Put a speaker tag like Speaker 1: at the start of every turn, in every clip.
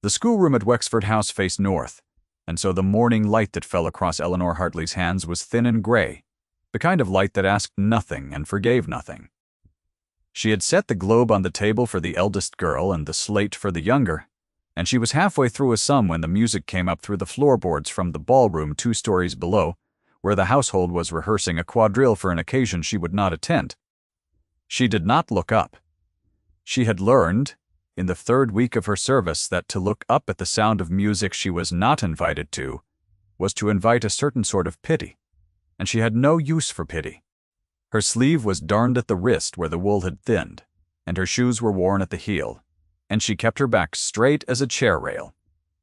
Speaker 1: The schoolroom at Wexford House faced north, and so the morning light that fell across Eleanor Hartley's hands was thin and gray, the kind of light that asked nothing and forgave nothing. She had set the globe on the table for the eldest girl and the slate for the younger, and she was halfway through a sum when the music came up through the floorboards from the ballroom 2 stories below, where the household was rehearsing a quadrille for an occasion she would not attend. She did not look up. She had learned, in the 3rd week of her service, that to look up at the sound of music she was not invited to was to invite a certain sort of pity, and she had no use for pity. Her sleeve was darned at the wrist where the wool had thinned, and her shoes were worn at the heel, and she kept her back straight as a chair rail,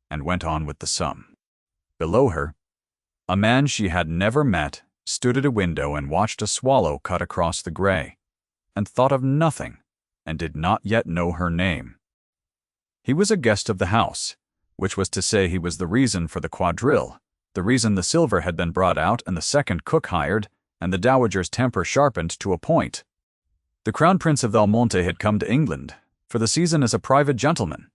Speaker 1: and went on with the sum. Below her, a man she had never met stood at a window and watched a swallow cut across the gray, and thought of nothing, and did not yet know her name. He was a guest of the house, which was to say he was the reason for the quadrille, the reason the silver had been brought out and the second cook hired, and the dowager's temper sharpened to a point. The Crown Prince of Valmonte had come to England for the season as a private gentleman,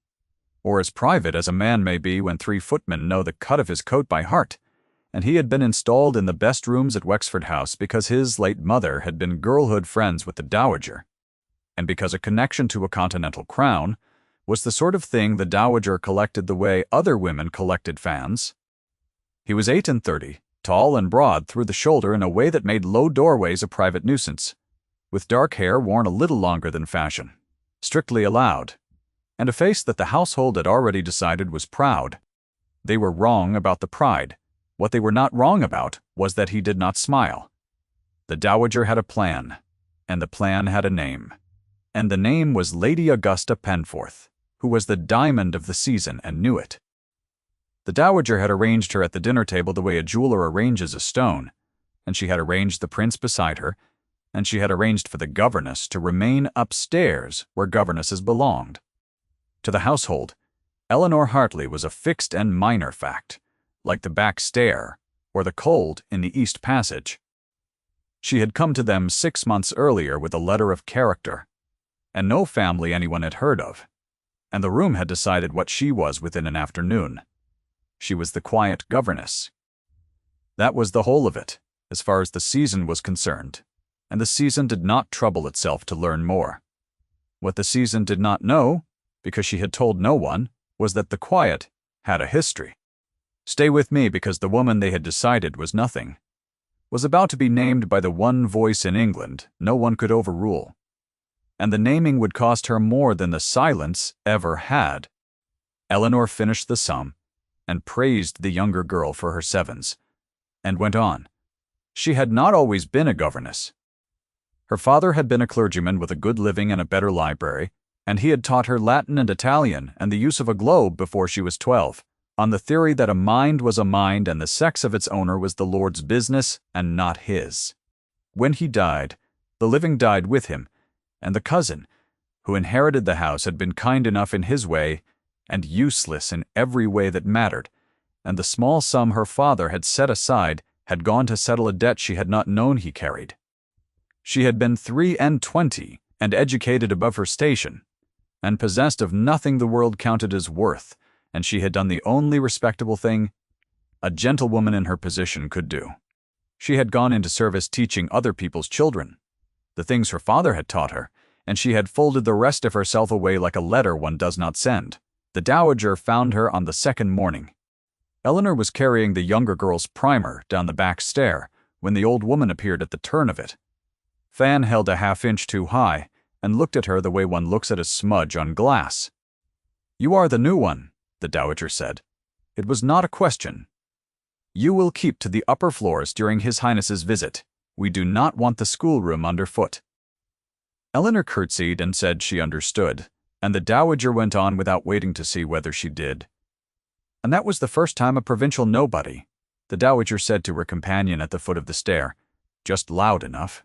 Speaker 1: or as private as a man may be when 3 footmen know the cut of his coat by heart, and he had been installed in the best rooms at Wexford House because his late mother had been girlhood friends with the dowager, and because a connection to a continental crown was the sort of thing the dowager collected the way other women collected fans. He was 38, tall and broad through the shoulder in a way that made low doorways a private nuisance, with dark hair worn a little longer than fashion, strictly allowed, and a face that the household had already decided was proud. They were wrong about the pride. What they were not wrong about was that he did not smile. The dowager had a plan, and the plan had a name, and the name was Lady Augusta Penforth, who was the diamond of the season and knew it. The dowager had arranged her at the dinner table the way a jeweler arranges a stone, and she had arranged the prince beside her, and she had arranged for the governess to remain upstairs where governesses belonged. To the household, Eleanor Hartley was a fixed and minor fact, like the back stair or the cold in the East Passage. She had come to them 6 months earlier with a letter of character, and no family anyone had heard of, and the room had decided what she was within an afternoon. She was the quiet governess. That was the whole of it, as far as the season was concerned, and the season did not trouble itself to learn more. What the season did not know, because she had told no one, was that the quiet had a history. Stay with me because the woman they had decided was nothing, was about to be named by the one voice in England no one could overrule, and the naming would cost her more than the silence ever had. Eleanor finished the sum, and praised the younger girl for her 7s, and went on. She had not always been a governess. Her father had been a clergyman with a good living and a better library, and he had taught her Latin and Italian and the use of a globe before she was 12, on the theory that a mind was a mind and the sex of its owner was the Lord's business and not his. When he died, the living died with him, and the cousin, who inherited the house, had been kind enough in his way and useless in every way that mattered, and the small sum her father had set aside had gone to settle a debt she had not known he carried. She had been 23 and educated above her station, and possessed of nothing the world counted as worth, and she had done the only respectable thing a gentlewoman in her position could do. She had gone into service teaching other people's children, the things her father had taught her, and she had folded the rest of herself away like a letter one does not send. The dowager found her on the 2nd morning. Eleanor was carrying the younger girl's primer down the back stair when the old woman appeared at the turn of it. Fan held a half-inch too high and looked at her the way one looks at a smudge on glass. "You are the new one," the dowager said. "It was not a question. You will keep to the upper floors during His Highness's visit. We do not want the schoolroom underfoot." Eleanor curtsied and said she understood, and the dowager went on without waiting to see whether she did. And that was the first time a provincial nobody, the dowager said to her companion at the foot of the stair, just loud enough.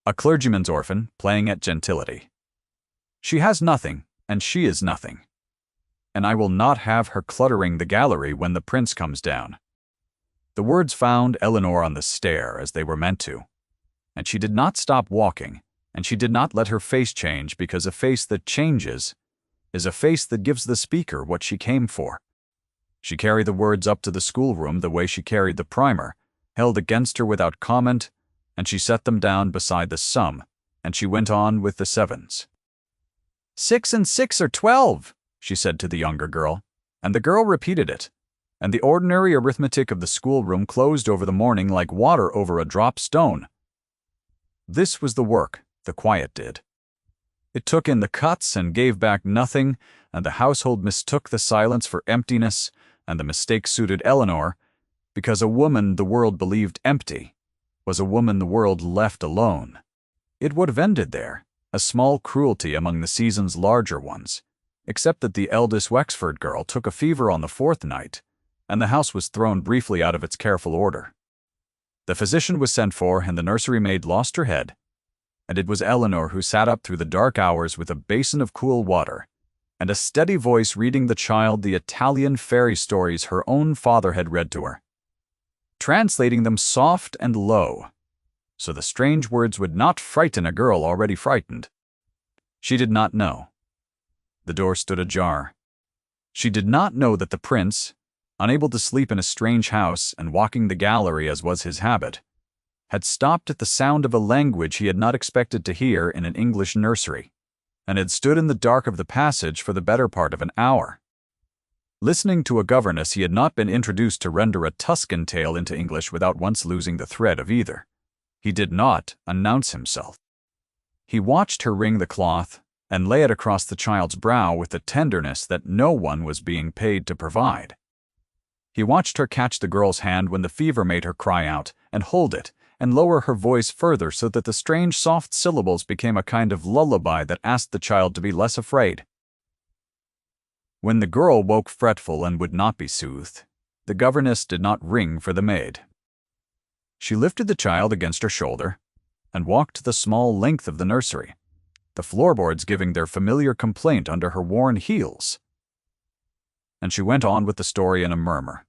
Speaker 1: A clergyman's orphan playing at gentility. She has nothing, and she is nothing. And I will not have her cluttering the gallery when the prince comes down. The words found Eleanor on the stair as they were meant to, and she did not stop walking, and she did not let her face change, because a face that changes is a face that gives the speaker what she came for. She carried the words up to the schoolroom the way she carried the primer, held against her without comment, and she set them down beside the sum, and she went on with the sevens. 6 and 6 are 12, she said to the younger girl, and the girl repeated it, and the ordinary arithmetic of the schoolroom closed over the morning like water over a drop stone. This was the work the quiet did. It took in the cuts and gave back nothing, and the household mistook the silence for emptiness, and the mistake suited Eleanor, because a woman the world believed empty was a woman the world left alone. It would have ended there, a small cruelty among the season's larger ones, except that the eldest Wexford girl took a fever on the 4th night, and the house was thrown briefly out of its careful order. The physician was sent for, and the nursery maid lost her head, and it was Eleanor who sat up through the dark hours with a basin of cool water, and a steady voice reading the child the Italian fairy stories her own father had read to her, translating them soft and low, so the strange words would not frighten a girl already frightened. She did not know. The door stood ajar. She did not know that the prince, unable to sleep in a strange house and walking the gallery as was his habit, had stopped at the sound of a language he had not expected to hear in an English nursery, and had stood in the dark of the passage for the better part of an hour. Listening to a governess, he had not been introduced to render a Tuscan tale into English without once losing the thread of either. He did not announce himself. He watched her wring the cloth and lay it across the child's brow with the tenderness that no one was being paid to provide. He watched her catch the girl's hand when the fever made her cry out, and hold it, and lower her voice further so that the strange soft syllables became a kind of lullaby that asked the child to be less afraid. When the girl woke fretful and would not be soothed, the governess did not ring for the maid. She lifted the child against her shoulder and walked the small length of the nursery, the floorboards giving their familiar complaint under her worn heels. And she went on with the story in a murmur,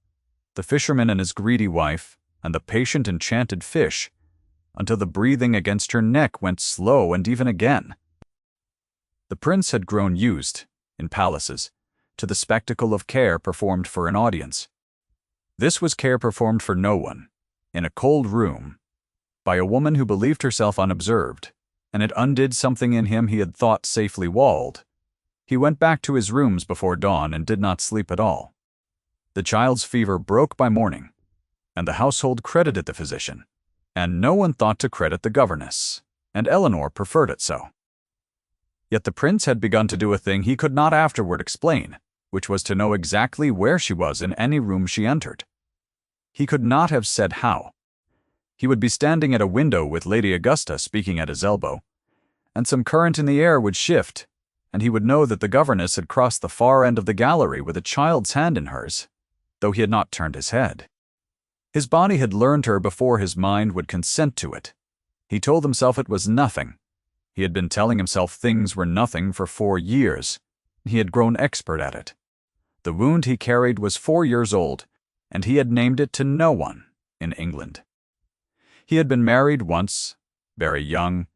Speaker 1: the fisherman and his greedy wife, and the patient enchanted fish, until the breathing against her neck went slow and even again. The prince had grown used, in palaces, to the spectacle of care performed for an audience. This was care performed for no one, in a cold room, by a woman who believed herself unobserved, and it undid something in him he had thought safely walled. He went back to his rooms before dawn and did not sleep at all. The child's fever broke by morning, and the household credited the physician, and no one thought to credit the governess, and Eleanor preferred it so. Yet the prince had begun to do a thing he could not afterward explain, which was to know exactly where she was in any room she entered. He could not have said how. He would be standing at a window with Lady Augusta speaking at his elbow, and some current in the air would shift, and he would know that the governess had crossed the far end of the gallery with a child's hand in hers, though he had not turned his head. His body had learned her before his mind would consent to it. He told himself it was nothing. He had been telling himself things were nothing for 4 years. He had grown expert at it. The wound he carried was 4 years old, and he had named it to no one in England. He had been married once, very young,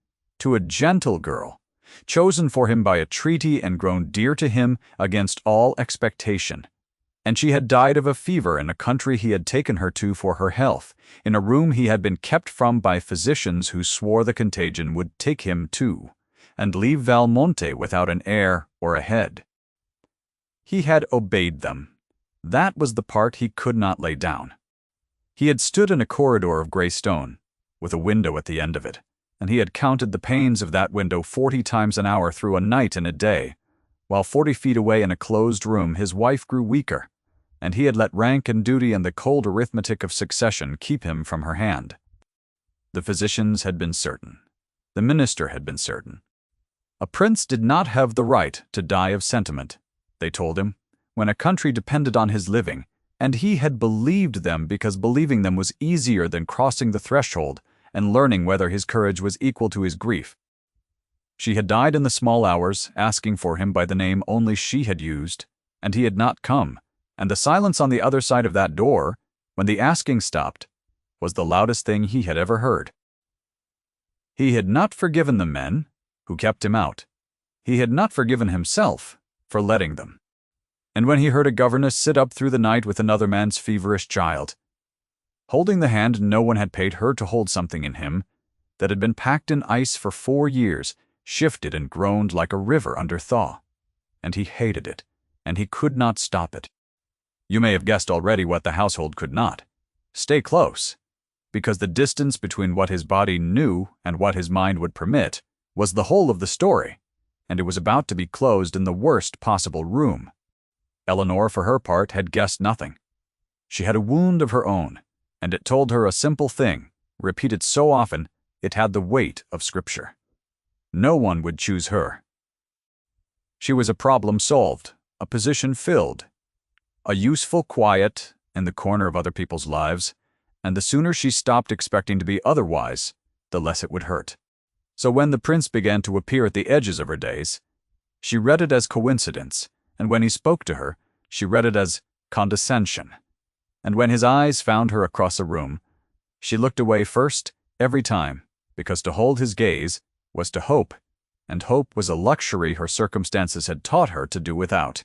Speaker 1: to a gentle girl, chosen for him by a treaty and grown dear to him against all expectation. And she had died of a fever in a country he had taken her to for her health, in a room he had been kept from by physicians who swore the contagion would take him too, and leave Valmonte without an heir or a head. He had obeyed them. That was the part he could not lay down. He had stood in a corridor of grey stone, with a window at the end of it, and he had counted the panes of that window 40 times an hour through a night and a day, while 40 feet away in a closed room his wife grew weaker, and he had let rank and duty and the cold arithmetic of succession keep him from her hand. The physicians had been certain. The minister had been certain. A prince did not have the right to die of sentiment, they told him, when a country depended on his living, and he had believed them because believing them was easier than crossing the threshold and learning whether his courage was equal to his grief. She had died in the small hours, asking for him by the name only she had used, and he had not come, and the silence on the other side of that door, when the asking stopped, was the loudest thing he had ever heard. He had not forgiven the men who kept him out. He had not forgiven himself for letting them. And when he heard a governess sit up through the night with another man's feverish child, holding the hand no one had paid her to hold something in him that had been packed in ice for 4 years, shifted and groaned like a river under thaw. And he hated it, and he could not stop it. You may have guessed already what the household could not. Stay close, because the distance between what his body knew and what his mind would permit was the whole of the story, and it was about to be closed in the worst possible room. Eleanor, for her part, had guessed nothing. She had a wound of her own, and it told her a simple thing, repeated so often it had the weight of Scripture. No one would choose her. She was a problem solved, a position filled, a useful quiet in the corner of other people's lives, and the sooner she stopped expecting to be otherwise, the less it would hurt. So when the prince began to appear at the edges of her days, she read it as coincidence, and when he spoke to her, she read it as condescension. And when his eyes found her across a room, she looked away first, every time, because to hold his gaze was to hope, and hope was a luxury her circumstances had taught her to do without.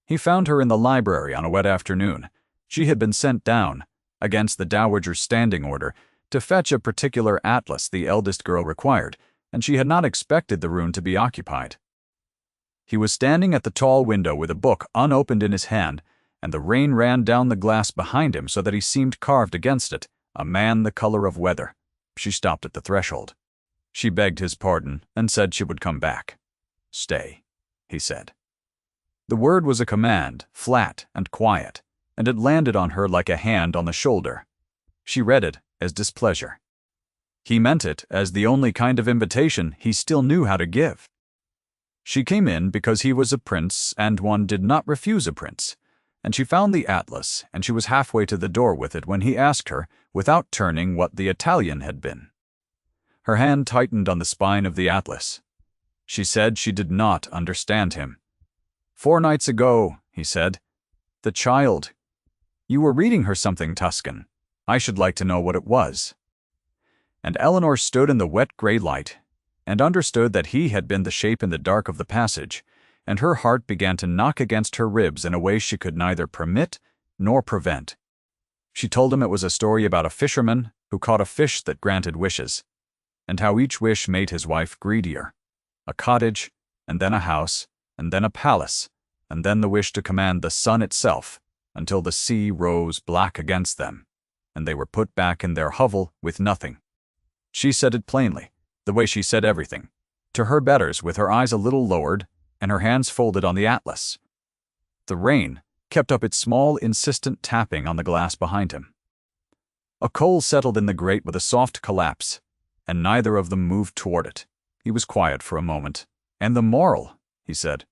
Speaker 1: He found her in the library on a wet afternoon. She had been sent down, against the dowager's standing order, to fetch a particular atlas the eldest girl required, and she had not expected the room to be occupied. He was standing at the tall window with a book unopened in his hand, and the rain ran down the glass behind him so that he seemed carved against it, a man the color of weather. She stopped at the threshold. She begged his pardon and said she would come back. "Stay," he said. The word was a command, flat and quiet, and it landed on her like a hand on the shoulder. She read it as displeasure. He meant it as the only kind of invitation he still knew how to give. She came in because he was a prince, and one did not refuse a prince, and she found the atlas, and she was halfway to the door with it when he asked her, without turning, what the Italian had been. Her hand tightened on the spine of the atlas. She said she did not understand him. 4 nights ago, he said. The child. You were reading her something, Tuscan. I should like to know what it was. And Eleanor stood in the wet gray light, and understood that he had been the shape in the dark of the passage, and her heart began to knock against her ribs in a way she could neither permit nor prevent. She told him it was a story about a fisherman who caught a fish that granted wishes, and how each wish made his wife greedier. A cottage, and then a house, and then a palace, and then the wish to command the sun itself, until the sea rose black against them, and they were put back in their hovel with nothing. She said it plainly, the way she said everything, to her betters with her eyes a little lowered and her hands folded on the atlas. The rain kept up its small, insistent tapping on the glass behind him. A coal settled in the grate with a soft collapse, and neither of them moved toward it. He was quiet for a moment. "And the moral," he said.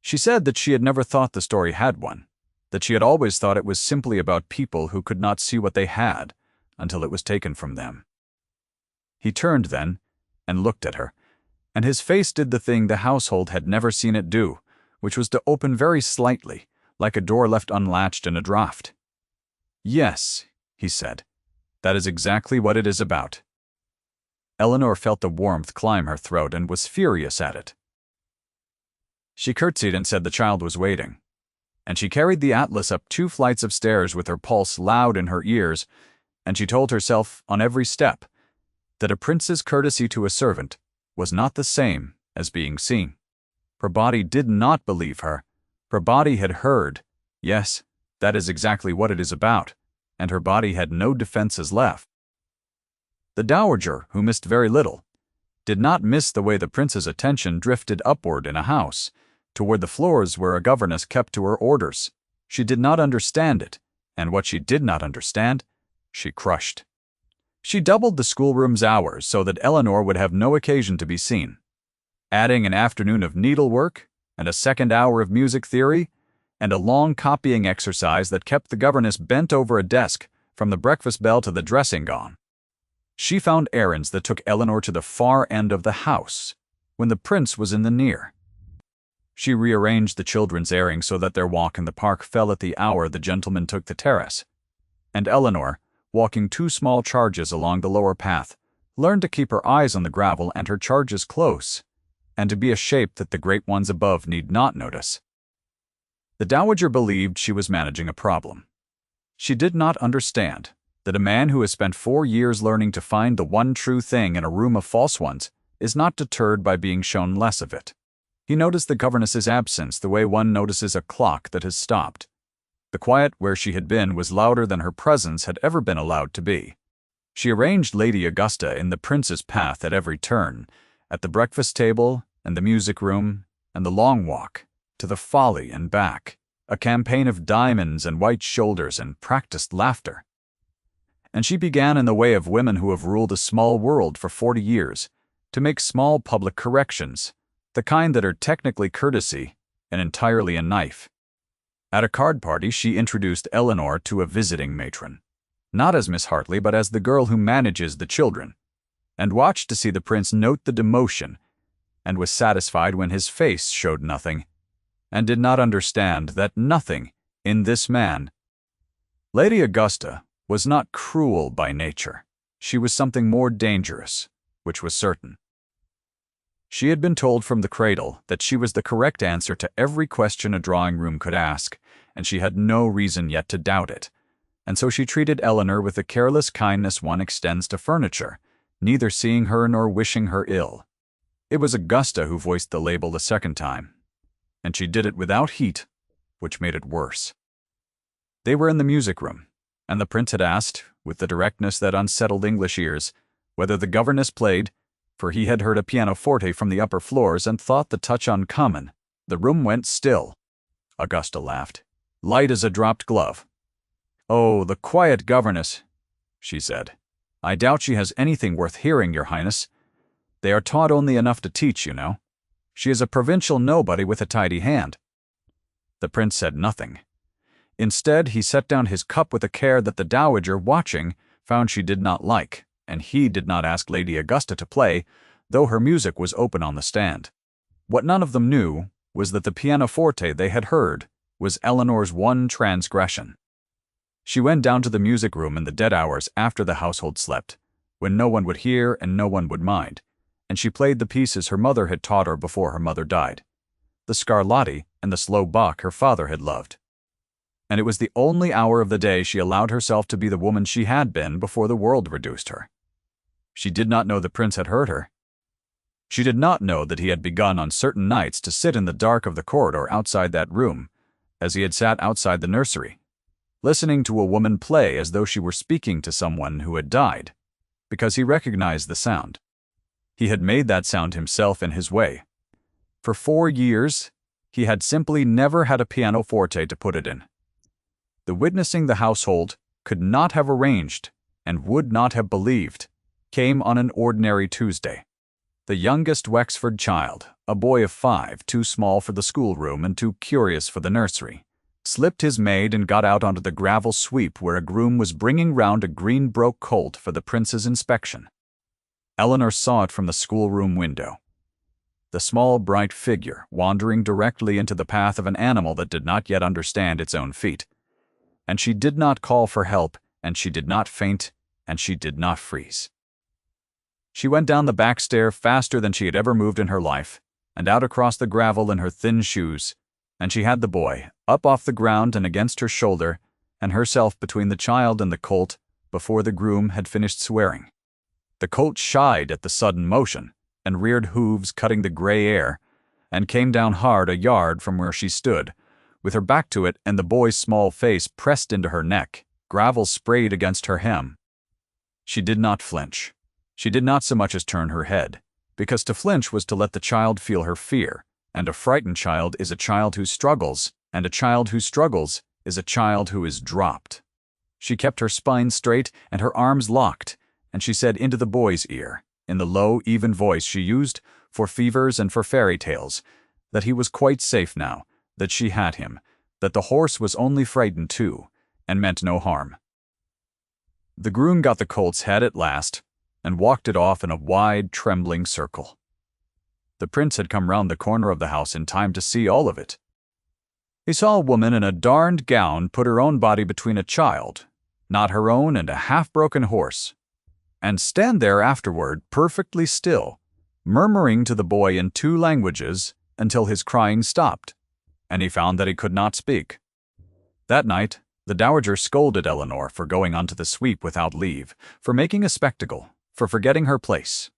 Speaker 1: She said that she had never thought the story had one, that she had always thought it was simply about people who could not see what they had until it was taken from them. He turned then and looked at her, and his face did the thing the household had never seen it do, which was to open very slightly, like a door left unlatched in a draught. "Yes," he said, "that is exactly what it is about." Eleanor felt the warmth climb her throat and was furious at it. She curtsied and said the child was waiting, and she carried the atlas up 2 flights of stairs with her pulse loud in her ears, and she told herself on every step that a prince's courtesy to a servant was not the same as being seen. Her body did not believe her. Her body had heard. Yes, that is exactly what it is about, and her body had no defenses left. The dowager, who missed very little, did not miss the way the prince's attention drifted upward in a house, toward the floors where a governess kept to her orders. She did not understand it, and what she did not understand, she crushed. She doubled the schoolroom's hours so that Eleanor would have no occasion to be seen, adding an afternoon of needlework, and a 2nd hour of music theory, and a long copying exercise that kept the governess bent over a desk from the breakfast bell to the dressing gong. She found errands that took Eleanor to the far end of the house, when the prince was in the near. She rearranged the children's airing so that their walk in the park fell at the hour the gentlemen took the terrace, and Eleanor, walking 2 small charges along the lower path, learned to keep her eyes on the gravel and her charges close, and to be a shape that the great ones above need not notice. The dowager believed she was managing a problem. She did not understand that a man who has spent 4 years learning to find the one true thing in a room of false ones is not deterred by being shown less of it. He noticed the governess's absence the way one notices a clock that has stopped. The quiet where she had been was louder than her presence had ever been allowed to be. She arranged Lady Augusta in the prince's path at every turn, at the breakfast table, and the music room, and the long walk, to the folly and back, a campaign of diamonds and white shoulders and practiced laughter. And she began in the way of women who have ruled a small world for 40 years, to make small public corrections, the kind that are technically courtesy and entirely a knife. At a card party, she introduced Eleanor to a visiting matron, not as Miss Hartley but as the girl who manages the children, and watched to see the prince note the demotion, and was satisfied when his face showed nothing, and did not understand that nothing in this man. Lady Augusta was not cruel by nature. She was something more dangerous, which was certain. She had been told from the cradle that she was the correct answer to every question a drawing-room could ask, and she had no reason yet to doubt it. And so she treated Eleanor with the careless kindness one extends to furniture, neither seeing her nor wishing her ill. It was Augusta who voiced the label the second time, and she did it without heat, which made it worse. They were in the music room, and the prince had asked, with the directness that unsettled English ears, whether the governess played, for he had heard a pianoforte from the upper floors and thought the touch uncommon. The room went still. Augusta laughed, light as a dropped glove. "Oh, the quiet governess," she said. "I doubt she has anything worth hearing, your highness. They are taught only enough to teach, you know. She is a provincial nobody with a tidy hand." The prince said nothing. Instead, he set down his cup with a care that the dowager, watching, found she did not like, and he did not ask Lady Augusta to play, though her music was open on the stand. What none of them knew was that the pianoforte they had heard was Eleanor's one transgression. She went down to the music room in the dead hours after the household slept, when no one would hear and no one would mind, and she played the pieces her mother had taught her before her mother died, the Scarlatti and the slow Bach her father had loved. And it was the only hour of the day she allowed herself to be the woman she had been before the world reduced her. She did not know the prince had heard her. She did not know that he had begun on certain nights to sit in the dark of the corridor outside that room, as he had sat outside the nursery, listening to a woman play as though she were speaking to someone who had died, because he recognized the sound. He had made that sound himself in his way. For 4 years, he had simply never had a pianoforte to put it in. The witnessing the household could not have arranged, and would not have believed, came on an ordinary Tuesday. The youngest Wexford child, a boy of 5, too small for the schoolroom and too curious for the nursery, slipped his maid and got out onto the gravel sweep where a groom was bringing round a green-broke colt for the prince's inspection. Eleanor saw it from the schoolroom window. The small, bright figure wandering directly into the path of an animal that did not yet understand its own feet. And she did not call for help, and she did not faint, and she did not freeze. She went down the back stair faster than she had ever moved in her life, and out across the gravel in her thin shoes, and she had the boy up off the ground and against her shoulder, and herself between the child and the colt before the groom had finished swearing. The colt shied at the sudden motion, and reared hooves cutting the gray air, and came down hard a yard from where she stood, with her back to it and the boy's small face pressed into her neck, gravel sprayed against her hem. She did not flinch. She did not so much as turn her head, because to flinch was to let the child feel her fear, and a frightened child is a child who struggles, and a child who struggles is a child who is dropped. She kept her spine straight and her arms locked, and she said into the boy's ear, in the low, even voice she used for fevers and for fairy tales, that he was quite safe now, that she had him, that the horse was only frightened too, and meant no harm. The groom got the colt's head at last, and walked it off in a wide, trembling circle. The prince had come round the corner of the house in time to see all of it. He saw a woman in a darned gown put her own body between a child, not her own, and a half-broken horse, and stand there afterward perfectly still, murmuring to the boy in 2 languages until his crying stopped, and he found that he could not speak. That night, the dowager scolded Eleanor for going onto the sweep without leave, for making a spectacle, for forgetting her place.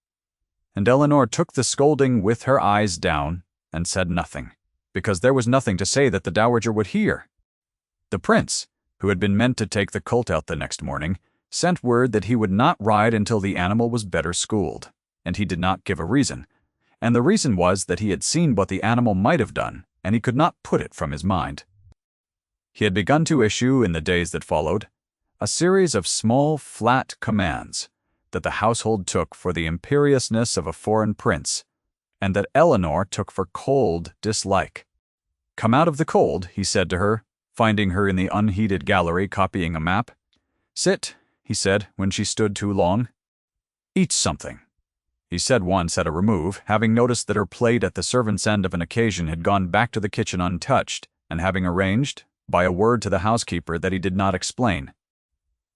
Speaker 1: And Eleanor took the scolding with her eyes down and said nothing, because there was nothing to say that the dowager would hear. The prince, who had been meant to take the colt out the next morning, sent word that he would not ride until the animal was better schooled, and he did not give a reason, and the reason was that he had seen what the animal might have done, and he could not put it from his mind. He had begun to issue, in the days that followed, a series of small, flat commands that the household took for the imperiousness of a foreign prince, and that Eleanor took for cold dislike. "Come out of the cold," he said to her, finding her in the unheated gallery copying a map. "Sit," he said when she stood too long. "Eat something," he said once at a remove, having noticed that her plate at the servant's end of an occasion had gone back to the kitchen untouched, and having arranged, by a word to the housekeeper that he did not explain,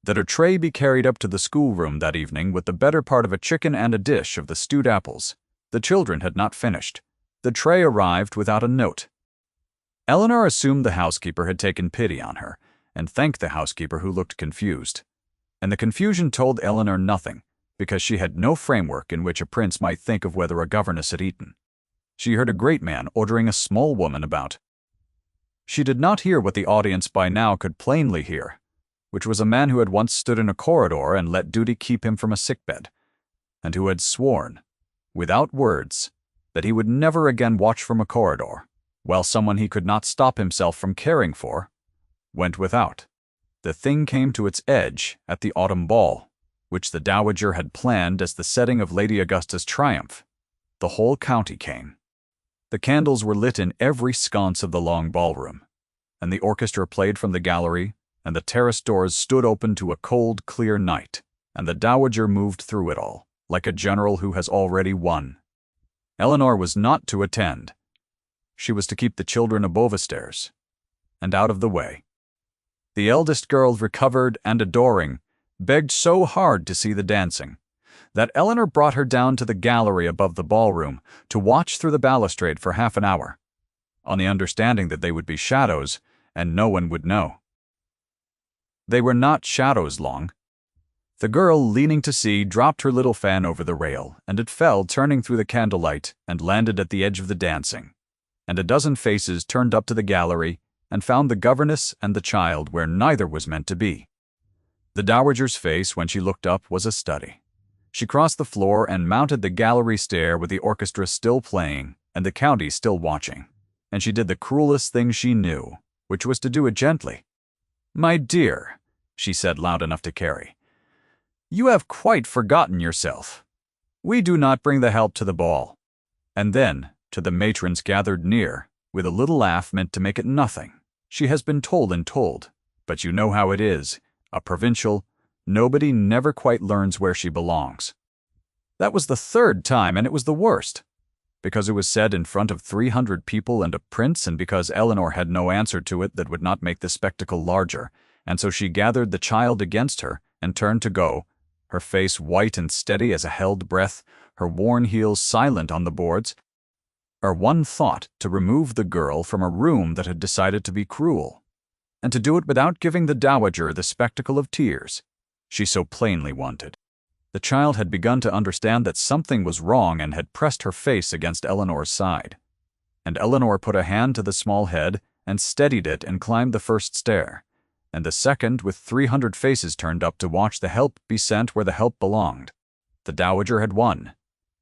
Speaker 1: that her tray be carried up to the schoolroom that evening with the better part of a chicken and a dish of the stewed apples. The children had not finished. The tray arrived without a note. Eleanor assumed the housekeeper had taken pity on her, and thanked the housekeeper, who looked confused. And the confusion told Eleanor nothing, because she had no framework in which a prince might think of whether a governess had eaten. She heard a great man ordering a small woman about. She did not hear what the audience by now could plainly hear, which was a man who had once stood in a corridor and let duty keep him from a sickbed, and who had sworn, without words, that he would never again watch from a corridor, while someone he could not stop himself from caring for went without. The thing came to its edge at the autumn ball, which the dowager had planned as the setting of Lady Augusta's triumph. The whole county came. The candles were lit in every sconce of the long ballroom, and the orchestra played from the gallery, and the terrace doors stood open to a cold, clear night, and the dowager moved through it all, like a general who has already won. Eleanor was not to attend. She was to keep the children above stairs, and out of the way. The eldest girl, recovered and adoring, begged so hard to see the dancing, that Eleanor brought her down to the gallery above the ballroom to watch through the balustrade for half an hour, on the understanding that they would be shadows, and no one would know. They were not shadows long. The girl, leaning to see, dropped her little fan over the rail, and it fell, turning through the candlelight, and landed at the edge of the dancing. And a dozen faces turned up to the gallery, and found the governess and the child where neither was meant to be. The dowager's face, when she looked up, was a study. She crossed the floor and mounted the gallery stair with the orchestra still playing and the county still watching, and she did the cruelest thing she knew, which was to do it gently. "My dear," she said loud enough to Carrie, "you have quite forgotten yourself. We do not bring the help to the ball." And then, to the matrons gathered near, with a little laugh meant to make it nothing, "She has been told and told, but you know how it is. A provincial, nobody never quite learns where she belongs." That was the 3rd time, and it was the worst, because it was said in front of 300 people and a prince, and because Eleanor had no answer to it that would not make the spectacle larger, and so she gathered the child against her and turned to go, her face white and steady as a held breath, her worn heels silent on the boards, her one thought to remove the girl from a room that had decided to be cruel, and to do it without giving the dowager the spectacle of tears she so plainly wanted. The child had begun to understand that something was wrong and had pressed her face against Eleanor's side, and Eleanor put a hand to the small head and steadied it and climbed the first stair, and the second, with 300 faces turned up to watch the help be sent where the help belonged. The dowager had won.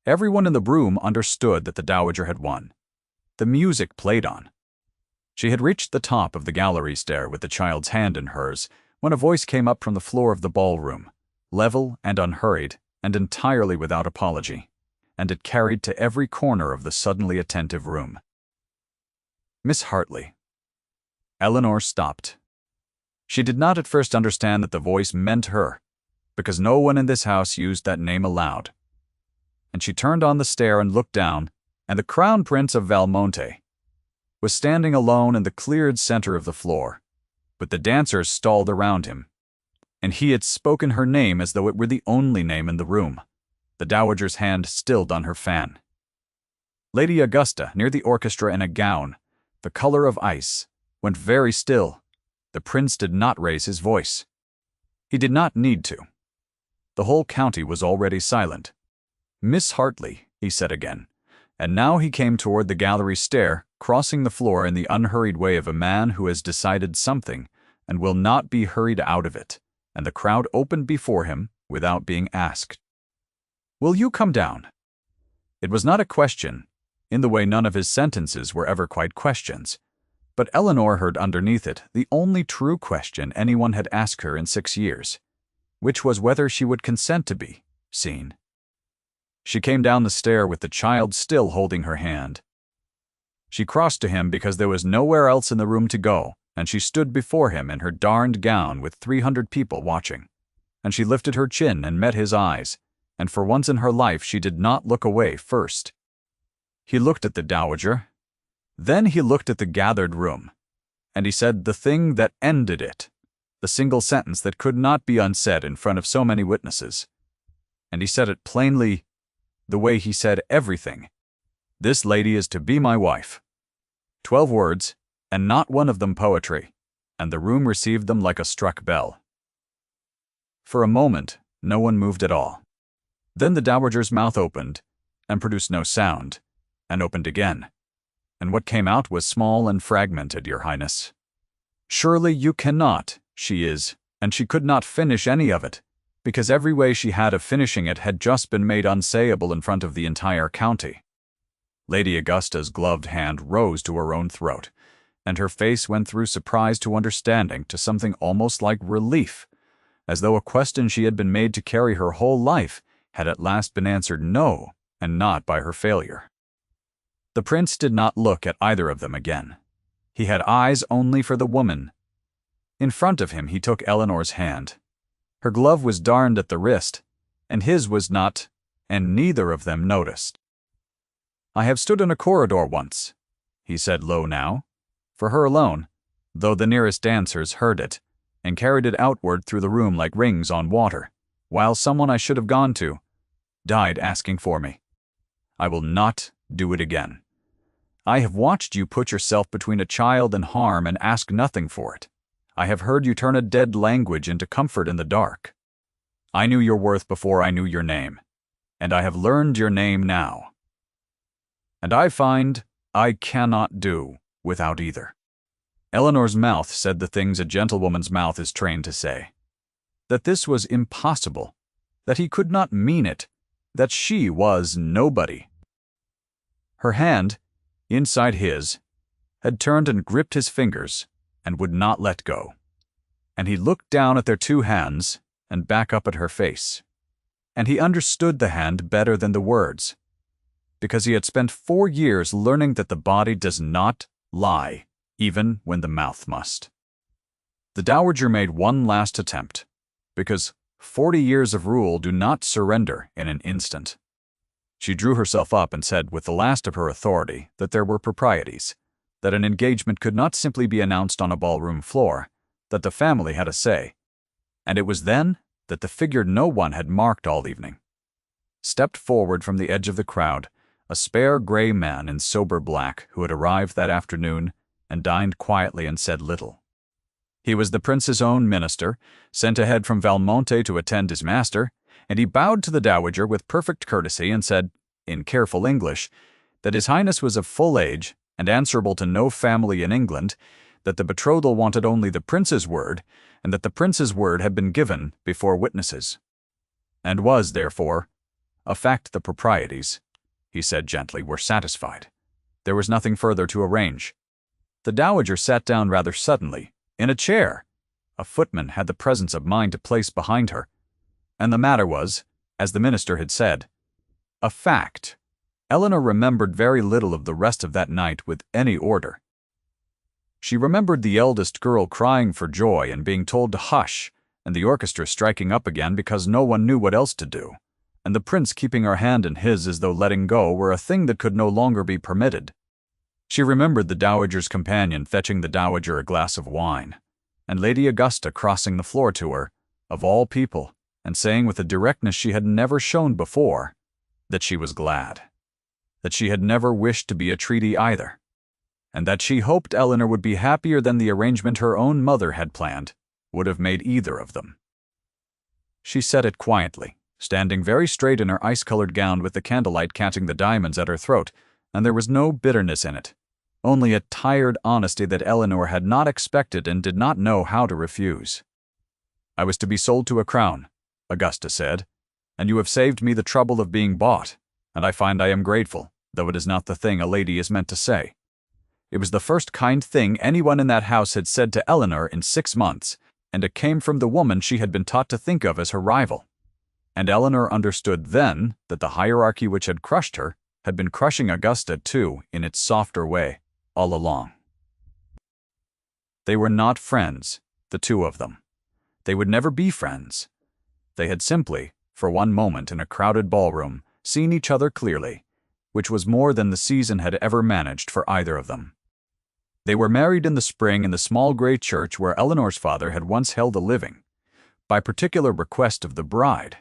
Speaker 1: Everyone in the room understood that the dowager had won. The music played on. She had reached the top of the gallery stair with the child's hand in hers when a voice came up from the floor of the ballroom, level and unhurried and entirely without apology, and it carried to every corner of the suddenly attentive room. "Miss Hartley." Eleanor stopped. She did not at first understand that the voice meant her, because no one in this house used that name aloud. And she turned on the stair and looked down, and the Crown Prince of Valmonte was standing alone in the cleared center of the floor, but the dancers stalled around him, and he had spoken her name as though it were the only name in the room, the dowager's hand stilled on her fan. Lady Augusta, near the orchestra in a gown, the color of ice, went very still. The prince did not raise his voice. He did not need to. The whole county was already silent. "Miss Hartley," he said again, and now he came toward the gallery stair, crossing the floor in the unhurried way of a man who has decided something and will not be hurried out of it, and the crowd opened before him without being asked. "Will you come down?" It was not a question, in the way none of his sentences were ever quite questions, but Eleanor heard underneath it the only true question anyone had asked her in 6 years, which was whether she would consent to be seen. She came down the stair with the child still holding her hand. She crossed to him because there was nowhere else in the room to go, and she stood before him in her darned gown with 300 people watching. And she lifted her chin and met his eyes, and for once in her life she did not look away first. He looked at the dowager. Then he looked at the gathered room, and he said the thing that ended it, the single sentence that could not be unsaid in front of so many witnesses. And he said it plainly, the way he said everything. "This lady is to be my wife." 12 words, and not one of them poetry, and the room received them like a struck bell. For a moment, no one moved at all. Then the dowager's mouth opened, and produced no sound, and opened again. And what came out was small and fragmented, Your Highness. "Surely you cannot," she is, and she could not finish any of it, because every way she had of finishing it had just been made unsayable in front of the entire county. Lady Augusta's gloved hand rose to her own throat, and her face went through surprise to understanding to something almost like relief, as though a question she had been made to carry her whole life had at last been answered no, and not by her failure. The prince did not look at either of them again. He had eyes only for the woman. In front of him he took Eleanor's hand. Her glove was darned at the wrist, and his was not, and neither of them noticed. "I have stood in a corridor once," he said low now, for her alone, though the nearest dancers heard it, and carried it outward through the room like rings on water, while someone I should have gone to died asking for me. I will not do it again. I have watched you put yourself between a child and harm and ask nothing for it. I have heard you turn a dead language into comfort in the dark. I knew your worth before I knew your name, and I have learned your name now. And I find I cannot do without either." Eleanor's mouth said the things a gentlewoman's mouth is trained to say. That this was impossible, that he could not mean it, that she was nobody. Her hand, inside his, had turned and gripped his fingers and would not let go. And he looked down at their 2 hands and back up at her face. And he understood the hand better than the words, because he had spent 4 years learning that the body does not lie, even when the mouth must. The dowager made one last attempt, because 40 years of rule do not surrender in an instant. She drew herself up and said with the last of her authority that there were proprieties, that an engagement could not simply be announced on a ballroom floor, that the family had a say, and it was then that the figure no one had marked all evening stepped forward from the edge of the crowd, a spare gray man in sober black who had arrived that afternoon and dined quietly and said little. He was the prince's own minister, sent ahead from Valmonte to attend his master, and he bowed to the dowager with perfect courtesy and said, in careful English, that His Highness was of full age and answerable to no family in England, that the betrothal wanted only the prince's word, and that the prince's word had been given before witnesses, and was, therefore, a fact the proprieties, he said gently, were satisfied. There was nothing further to arrange. The dowager sat down rather suddenly, in a chair. A footman had the presence of mind to place behind her, and the matter was, as the minister had said, a fact. Eleanor remembered very little of the rest of that night with any order. She remembered the eldest girl crying for joy and being told to hush, and the orchestra striking up again because no one knew what else to do, and the prince keeping her hand in his as though letting go were a thing that could no longer be permitted. She remembered the dowager's companion fetching the dowager a glass of wine, and Lady Augusta crossing the floor to her, of all people, and saying with a directness she had never shown before, that she was glad. that she had never wished to be a treaty either, and that she hoped Eleanor would be happier than the arrangement her own mother had planned would have made either of them. She said it quietly, standing very straight in her ice-colored gown with the candlelight catching the diamonds at her throat, and there was no bitterness in it, only a tired honesty that Eleanor had not expected and did not know how to refuse. "I was to be sold to a crown," Augusta said, "and you have saved me the trouble of being bought, and I find I am grateful, though it is not the thing a lady is meant to say." It was the first kind thing anyone in that house had said to Eleanor in 6 months, and it came from the woman she had been taught to think of as her rival. And Eleanor understood then that the hierarchy which had crushed her had been crushing Augusta too in its softer way all along. They were not friends, the two of them. They would never be friends. They had simply, for one moment in a crowded ballroom, seen each other clearly, which was more than the season had ever managed for either of them. They were married in the spring in the small gray church where Eleanor's father had once held a living, by particular request of the bride.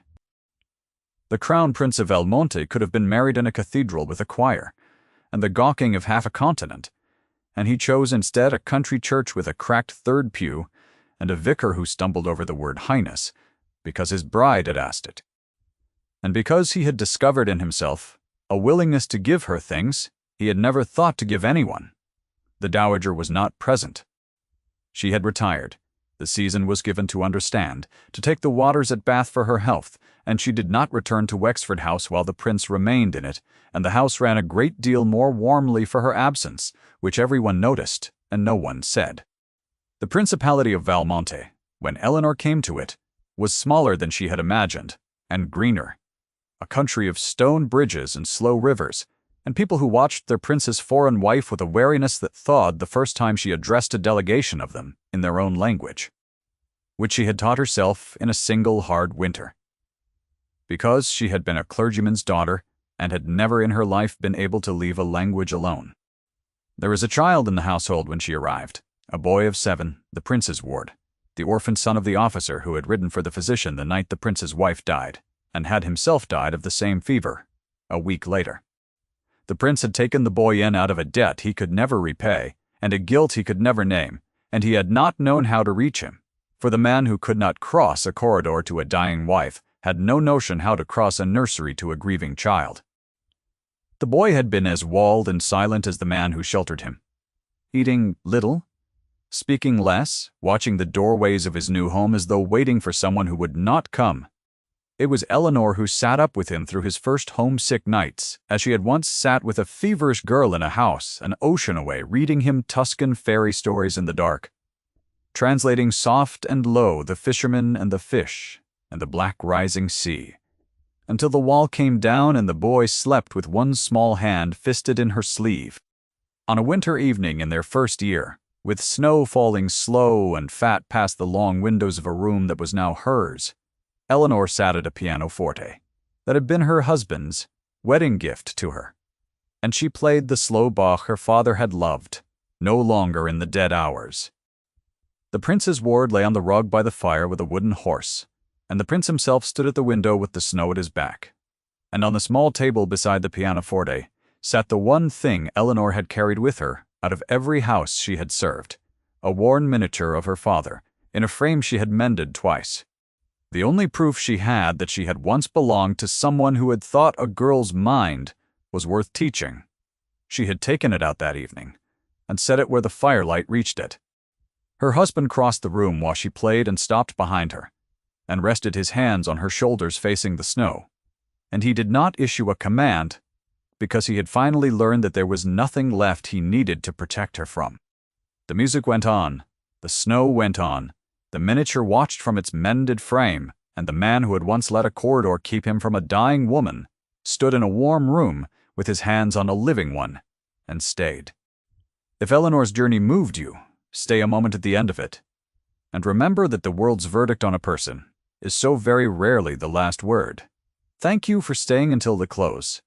Speaker 1: The Crown Prince of Belmonte could have been married in a cathedral with a choir, and the gawking of half a continent, and he chose instead a country church with a cracked third pew and a vicar who stumbled over the word highness, because his bride had asked it. And because he had discovered in himself a willingness to give her things he had never thought to give anyone. The dowager was not present. She had retired. The season was given to understand, to take the waters at Bath for her health, and she did not return to Wexford House while the prince remained in it, and the house ran a great deal more warmly for her absence, which everyone noticed and no one said. The Principality of Belmonte, when Eleanor came to it, was smaller than she had imagined, and greener. A country of stone bridges and slow rivers, and people who watched their prince's foreign wife with a wariness that thawed the first time she addressed a delegation of them in their own language, which she had taught herself in a single hard winter. Because she had been a clergyman's daughter and had never in her life been able to leave a language alone. There was a child in the household when she arrived, a boy of 7, the prince's ward, the orphan son of the officer who had ridden for the physician the night the prince's wife died, and had himself died of the same fever, a week later. The prince had taken the boy in out of a debt he could never repay, and a guilt he could never name, and he had not known how to reach him, for the man who could not cross a corridor to a dying wife had no notion how to cross a nursery to a grieving child. The boy had been as walled and silent as the man who sheltered him, eating little, speaking less, watching the doorways of his new home as though waiting for someone who would not come. It was Eleanor who sat up with him through his first homesick nights, as she had once sat with a feverish girl in a house an ocean away reading him Tuscan fairy stories in the dark, translating soft and low the fisherman and the fish and the black rising sea, until the wall came down and the boy slept with one small hand fisted in her sleeve. On a winter evening in their first year, with snow falling slow and fat past the long windows of a room that was now hers, Eleanor sat at a pianoforte that had been her husband's wedding gift to her, and she played the slow Bach her father had loved, no longer in the dead hours. The prince's ward lay on the rug by the fire with a wooden horse, and the prince himself stood at the window with the snow at his back. And on the small table beside the pianoforte sat the one thing Eleanor had carried with her out of every house she had served, a worn miniature of her father, in a frame she had mended twice. The only proof she had that she had once belonged to someone who had thought a girl's mind was worth teaching. She had taken it out that evening, and set it where the firelight reached it. Her husband crossed the room while she played and stopped behind her, and rested his hands on her shoulders facing the snow, and he did not issue a command, because he had finally learned that there was nothing left he needed to protect her from. The music went on, the snow went on, the miniature watched from its mended frame, and the man who had once let a corridor keep him from a dying woman stood in a warm room with his hands on a living one, and stayed. If Eleanor's journey moved you, stay a moment at the end of it, and remember that the world's verdict on a person is so very rarely the last word. Thank you for staying until the close.